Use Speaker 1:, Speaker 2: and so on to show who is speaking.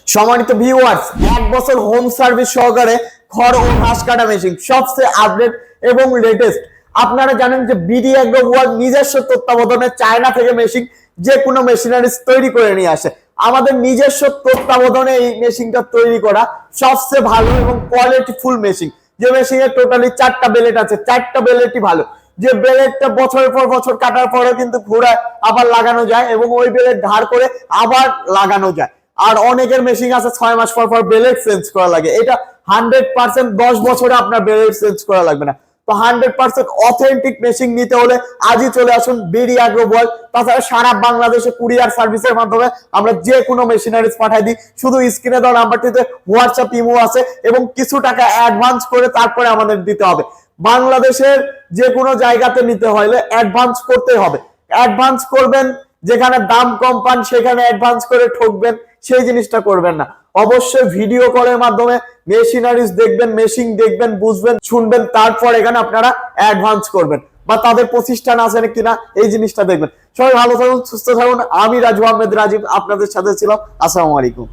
Speaker 1: সম্মানিত ভিউয়ার্স, 1 বছর home service সহকারে খড় ও ঘাস কাটা মেশিন, সবচেয়ে আপডেট এবং লেটেস্ট। আপনারা জানেন যে বিডি এগ্রো ওয়ার্ল্ড নিজস্ব তত্ত্বাবধানে চায়না থেকে মেশিন, যে কোনো মেশিনারিজ তৈরি করে নিয়ে আসে। আমাদের নিজস্ব তত্ত্বাবধানে এই মেশিনটা তৈরি করা সবচেয়ে ভালো এবং কোয়ালিটিফুল মেশিন। যে মেশিনের টোটালি 4টা বেলেট আছে, 4টা বেলেটই ভালো। যে বেলেটটা বছরের পর বছর কাটার পরেও কিন্তু ঘোড়ায় আবার লাগানো যায় এবং ওই বেলেট ধার করে আবার লাগানো যায়। আর অনেকের মেশিন আছে 6 মাস পর পর বেলেট চেঞ্জ করা লাগে। এটা 100% 10 বছরে আপনার বেলেট চেঞ্জ করা লাগবে না। তো 100% অথেন্টিক মেশিন নিতে হলে আজই চলে আসুন বিডি এগ্রো ওয়ার্ল্ড। তাছাড়া সারা বাংলাদেশে কুরিয়ার সার্ভিসের মাধ্যমে আমরা যে কোনো মেশিনারিজ পাঠাই দিই। শুধু স্ক্রিনে দেওয়া নাম্বারটিতে হোয়াটসঅ্যাপ ইমো আছে এবং কিছু টাকা অ্যাডভান্স করে তারপরে আমাদের দিতে হবে। বাংলাদেশের যে কোনো জায়গাতে নিতে হলে অ্যাডভান্স করতে হবে। অ্যাডভান্স করবেন, যেখানে দাম কম পান সেখানে অ্যাডভান্স করে ঠকবেন, সেই জিনিসটা করবেন না। অবশ্যই ভিডিও কলের মাধ্যমে মেশিনারিজ দেখবেন, মেশিন দেখবেন, বুঝবেন, শুনবেন, তারপর এখানে আপনারা অ্যাডভান্স করবেন বা তাদের প্রতিষ্ঠান আছে কিনা এই জিনিসটা দেখবেন। সবাই ভালো থাকুন, সুস্থ থাকুন। আমি রাজু আহমেদ রাজীব আপনাদের সাথে ছিলাম। আসসালামু আলাইকুম।